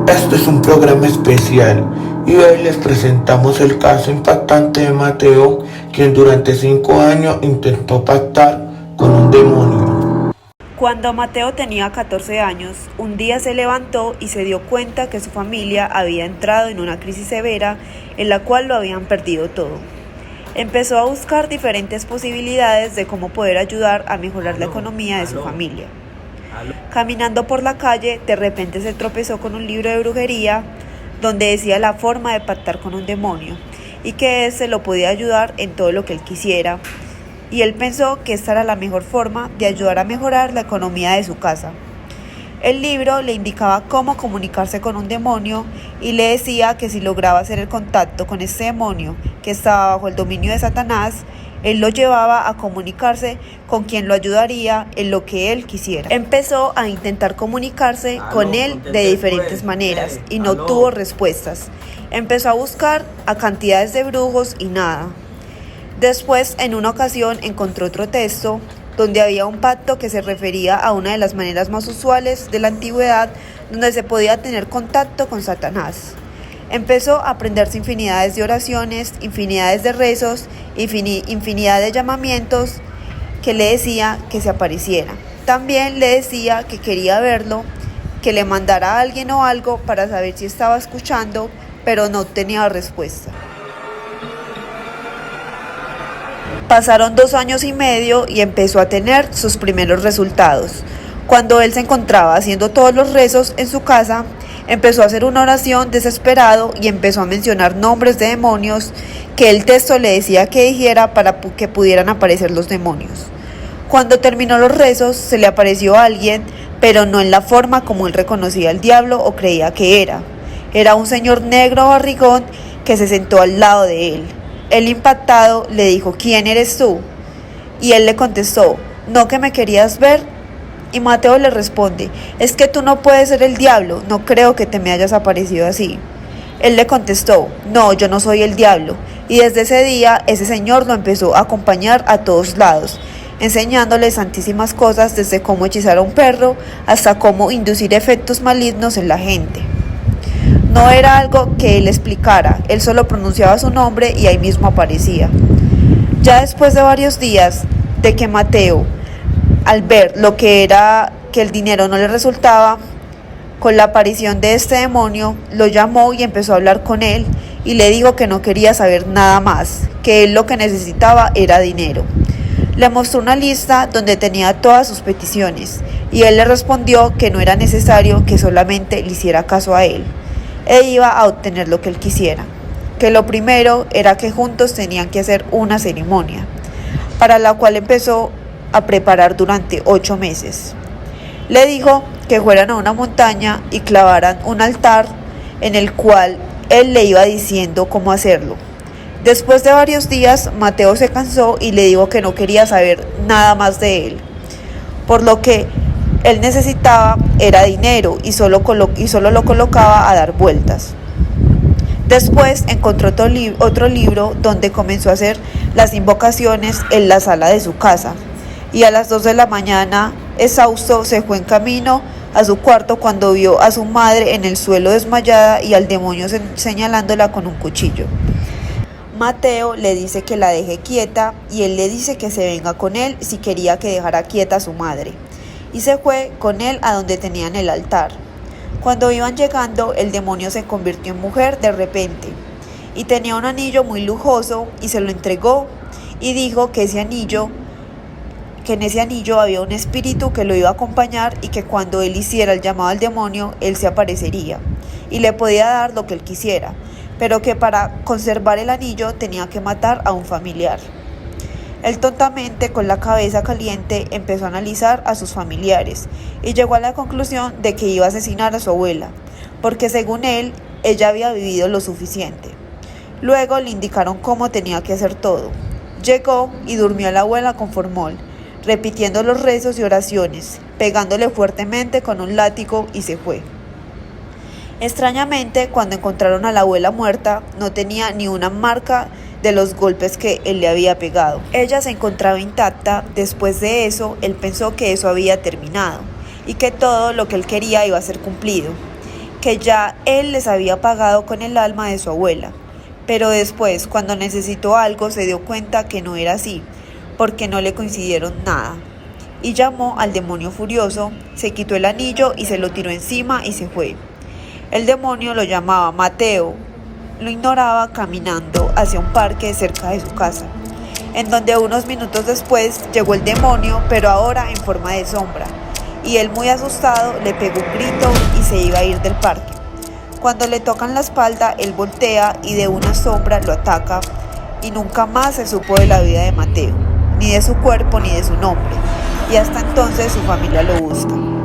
Este es un programa especial y hoy les presentamos el caso impactante de Mateo, quien durante 5 años intentó pactar con un demonio. Cuando Mateo tenía 14 años, un día se levantó y se dio cuenta que su familia había entrado en una crisis severa en la cual lo habían perdido todo. Empezó a buscar diferentes posibilidades de cómo poder ayudar a mejorar la economía de su familia. Caminando por la calle, de repente se tropezó con un libro de brujería donde decía la forma de pactar con un demonio y que éste lo podía ayudar en todo lo que él quisiera. Y él pensó que esta era la mejor forma de ayudar a mejorar la economía de su casa. El libro le indicaba cómo comunicarse con un demonio y le decía que si lograba hacer el contacto con este demonio que estaba bajo el dominio de Satanás, él lo llevaba a comunicarse con quien lo ayudaría en lo que él quisiera. Empezó a intentar comunicarse con él de diferentes maneras y no tuvo respuestas. Empezó a buscar a cantidades de brujos y nada. Después, en una ocasión, encontró otro texto donde había un pacto que se refería a una de las maneras más usuales de la antigüedad donde se podía tener contacto con Satanás. Empezó a aprenderse infinidades de oraciones, infinidades de rezos, infinidad de llamamientos que le decía que se apareciera. También le decía que quería verlo, que le mandara a alguien o algo para saber si estaba escuchando, pero no tenía respuesta. Pasaron 2 años y medio y empezó a tener sus primeros resultados. Cuando él se encontraba haciendo todos los rezos en su casa, empezó a hacer una oración desesperado y empezó a mencionar nombres de demonios que el texto le decía que dijera para que pudieran aparecer los demonios. Cuando terminó los rezos, se le apareció alguien, pero no en la forma como él reconocía al diablo o creía que era. Era un señor negro barrigón que se sentó al lado de él. Él, impactado, le dijo: ¿quién eres tú? Y él le contestó: ¿no que me querías ver? Y Mateo le responde: es que tú no puedes ser el diablo, no creo que te me hayas aparecido así. Él le contestó: no, yo no soy el diablo. Y desde ese día, ese señor lo empezó a acompañar a todos lados, enseñándole santísimas cosas, desde cómo hechizar a un perro hasta cómo inducir efectos malignos en la gente. No era algo que él explicara, él solo pronunciaba su nombre y ahí mismo aparecía. Ya después de varios días de que Mateo, al ver lo que era que el dinero no le resultaba, con la aparición de este demonio, lo llamó y empezó a hablar con él y le dijo que no quería saber nada más, que él lo que necesitaba era dinero. Le mostró una lista donde tenía todas sus peticiones y él le respondió que no era necesario, que solamente le hiciera caso a él e iba a obtener lo que él quisiera, que lo primero era que juntos tenían que hacer una ceremonia, para la cual empezó a preparar durante 8 meses. Le dijo que fueran a una montaña y clavaran un altar en el cual él le iba diciendo cómo hacerlo. Después de varios días, Mateo se cansó y le dijo que no quería saber nada más de él, por lo que él necesitaba era dinero y solo lo colocaba a dar vueltas. Después encontró otro libro donde comenzó a hacer las invocaciones en la sala de su casa y a las 2 de la mañana, exhausto, se fue en camino a su cuarto cuando vio a su madre en el suelo desmayada y al demonio señalándola con un cuchillo. Mateo le dice que la deje quieta y él le dice que se venga con él si quería que dejara quieta a su madre. Y se fue con él a donde tenían el altar. Cuando iban llegando, el demonio se convirtió en mujer de repente y tenía un anillo muy lujoso y se lo entregó y dijo que en ese anillo había un espíritu que lo iba a acompañar y que cuando él hiciera el llamado al demonio, él se aparecería y le podía dar lo que él quisiera, pero que para conservar el anillo tenía que matar a un familiar. Él tontamente, con la cabeza caliente, empezó a analizar a sus familiares y llegó a la conclusión de que iba a asesinar a su abuela, porque según él, ella había vivido lo suficiente. Luego le indicaron cómo tenía que hacer todo. Llegó y durmió a la abuela con formol, repitiendo los rezos y oraciones, pegándole fuertemente con un látigo y se fue. Extrañamente, cuando encontraron a la abuela muerta, no tenía ni una marca de los golpes que él le había pegado. Ella se encontraba intacta. Después de eso, él pensó que eso había terminado y que todo lo que él quería iba a ser cumplido, que ya él les había pagado con el alma de su abuela. Pero después, cuando necesitó algo, se dio cuenta que no era así, porque no le coincidieron nada. Y llamó al demonio furioso, se quitó el anillo y se lo tiró encima y se fue. El demonio lo llamaba Mateo, lo ignoraba caminando hacia un parque cerca de su casa, en donde unos minutos después llegó el demonio, pero ahora en forma de sombra, y él muy asustado le pegó un grito y se iba a ir del parque. Cuando le tocan la espalda, él voltea y de una sombra lo ataca, y nunca más se supo de la vida de Mateo, ni de su cuerpo ni de su nombre, y hasta entonces su familia lo busca.